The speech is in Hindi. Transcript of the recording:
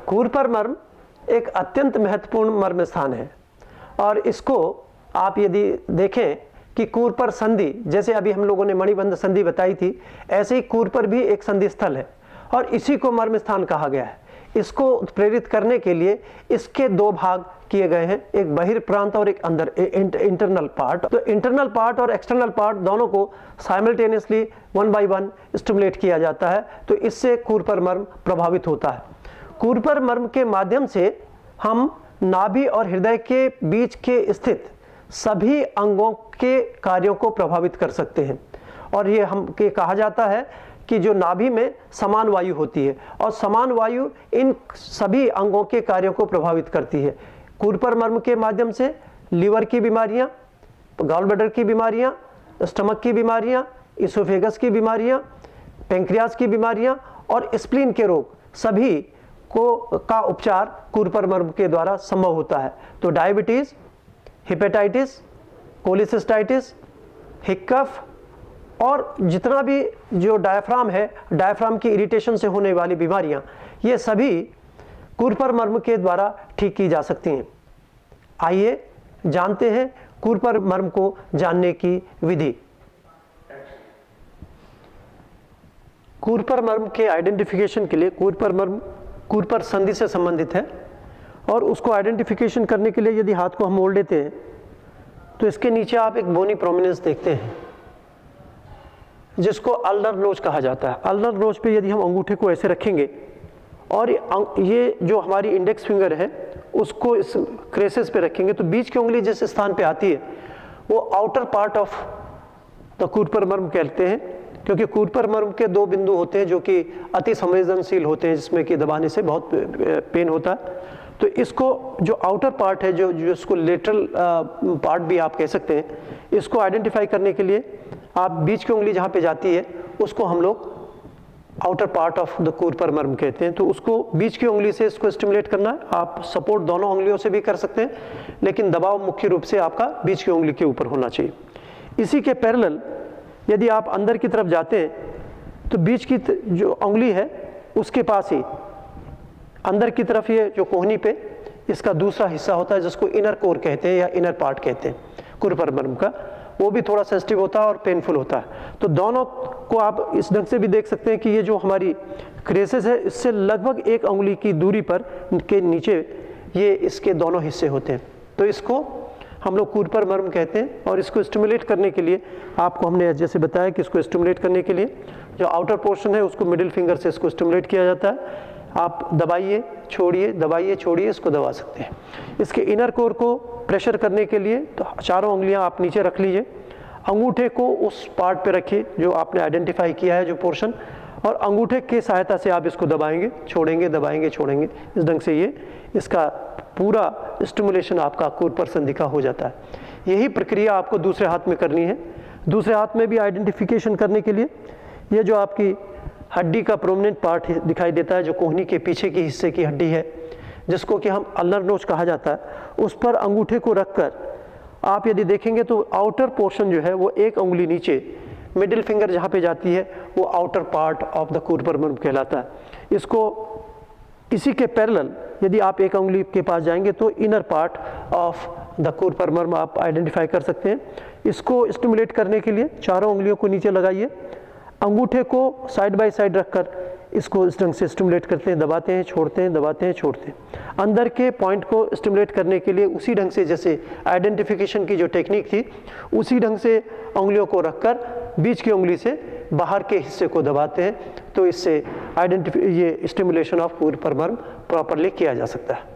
कूर्पर मर्म एक अत्यंत महत्वपूर्ण मर्म स्थान है और इसको आप यदि देखें कि कूर्पर संधि, जैसे अभी हम लोगों ने मणिबंध संधि बताई थी, ऐसे ही कूर्पर भी एक संधि स्थल है और इसी को मर्म स्थान कहा गया है। इसको प्रेरित करने के लिए इसके दो भाग किए गए हैं, एक बहिर्प्रांत और एक अंदर इंटरनल पार्ट। तो इंटरनल पार्ट और एक्सटर्नल पार्ट दोनों को साइमल्टेनियसली 1 by 1 स्टिमुलेट किया जाता है, तो इससे कूर्पर मर्म प्रभावित होता है। कूर्पर मर्म के माध्यम से हम नाभि और हृदय के बीच के स्थित सभी अंगों के कार्यों को प्रभावित कर सकते हैं और ये कहा जाता है कि जो नाभि में समान वायु होती है और समान वायु इन सभी अंगों के कार्यों को प्रभावित करती है। कूर्पर मर्म के माध्यम से लीवर की बीमारियां, गॉल ब्लैडर की बीमारियां, स्टमक की बीमारियां, इसोफेगस की बीमारियां, पेंक्रियास की बीमारियां और स्प्लीन के रोग सभी का उपचार कूर्पर मर्म के द्वारा संभव होता है। तो डायबिटीज, हेपेटाइटिस, कोलिसिस्टाइटिस, हिक्कफ और जितना भी जो डायफ्राम है, डायफ्राम की इरिटेशन से होने वाली बीमारियां, ये सभी कूर्पर मर्म के द्वारा ठीक की जा सकती हैं। आइए जानते हैं कूर्पर मर्म को जानने की विधि। कूर्पर मर्म के आइडेंटिफिकेशन के लिए कूर्पर मर्म कूर्पर संधि से संबंधित है और उसको आइडेंटिफिकेशन करने के लिए यदि हाथ को हम मोड़ लेते हैं तो इसके नीचे आप एक बोनी प्रोमिनेंस देखते हैं जिसको अल्नर नोच कहा जाता है। अल्नर नोच पे यदि हम अंगूठे को ऐसे रखेंगे और ये जो हमारी इंडेक्स फिंगर है उसको इस क्रेसेस पे रखेंगे तो बीच की उंगली जिस स्थान पे आती है वो आउटर पार्ट ऑफ द कूर्पर मर्म कहते हैं, क्योंकि कूर्पर मर्म के दो बिंदु होते हैं जो कि अति संवेदनशील होते हैं, जिसमें कि दबाने से बहुत पेन होता है। तो इसको जो आउटर पार्ट है, जो इसको लेटरल पार्ट भी आप कह सकते हैं, इसको आइडेंटिफाई करने के लिए आप बीच की उंगली जहाँ पे जाती है उसको हम लोग आउटर पार्ट ऑफ द कूर्पर मर्म कहते हैं। तो उसको बीच की उंगली से इसको स्टिमुलेट करना है। आप सपोर्ट दोनों उंगलियों से भी कर सकते हैं, लेकिन दबाव मुख्य रूप से आपका बीच की उंगली के ऊपर होना चाहिए। इसी के पैरेलल यदि आप अंदर की तरफ जाते हैं तो बीच की जो उंगली है उसके पास ही अंदर की तरफ ये जो कोहनी पे इसका दूसरा हिस्सा होता है जिसको इनर कोर कहते हैं या इनर पार्ट कहते हैं कूर्पर मर्म का, वो भी थोड़ा सेंसिटिव होता है और पेनफुल होता है। तो दोनों को आप इस ढंग से भी देख सकते हैं कि ये जो हमारी क्रेसेस है इससे लगभग एक उंगली की दूरी पर के नीचे ये इसके दोनों हिस्से होते हैं। तो इसको हम लोग कूर्पर मर्म कहते हैं और इसको स्टिमुलेट करने के लिए आपको हमने जैसे बताया कि इसको स्टिमुलेट करने के लिए जो आउटर पोर्शन है उसको मिडिल फिंगर से इसको स्टिमुलेट किया जाता है। आप दबाइए छोड़िए, दबाइए छोड़िए, इसको दबा सकते हैं। इसके इनर कोर को प्रेशर करने के लिए तो चारों उंगलियां आप नीचे रख लीजिए, अंगूठे को उस पार्ट पे रखिए जो आपने आइडेंटिफाई किया है जो पोर्शन, और अंगूठे की सहायता से आप इसको दबाएंगे छोड़ेंगे, दबाएंगे छोड़ेंगे। इस ढंग से ये इसका पूरा स्टिमुलेशन आपका कूर्पर संधि का हो जाता है। यही प्रक्रिया आपको दूसरे हाथ में करनी है। दूसरे हाथ में भी आइडेंटिफिकेशन करने के लिए ये जो आपकी हड्डी का प्रोमिनेंट पार्ट दिखाई देता है, जो कोहनी के पीछे के हिस्से की हड्डी है जिसको कि हम अल्नर नोच कहा जाता है, उस पर अंगूठे को रखकर आप यदि देखेंगे तो आउटर पोर्शन जो है वो एक उंगली नीचे मिडिल फिंगर जहाँ पे जाती है वो आउटर पार्ट ऑफ द कूर्पर मर्म कहलाता है। इसको इसी के पैरेलल यदि आप एक उंगली के पास जाएंगे तो इनर पार्ट ऑफ द कूर्पर मर्म आप आइडेंटिफाई कर सकते हैं। इसको स्टिमुलेट करने के लिए चारों उंगलियों को नीचे लगाइए, अंगूठे को साइड बाय साइड रखकर इसको इस ढंग से स्टिमुलेट करते हैं, दबाते हैं छोड़ते हैं, दबाते हैं छोड़ते हैं। अंदर के पॉइंट को स्टिमुलेट करने के लिए उसी ढंग से जैसे आइडेंटिफिकेशन की जो टेक्निक थी उसी ढंग से उंगलियों को रखकर बीच की उंगली से बाहर के हिस्से को दबाते हैं, तो इससे ये स्टिमुलेशन ऑफ कूर्पर मर्म प्रॉपरली किया जा सकता है।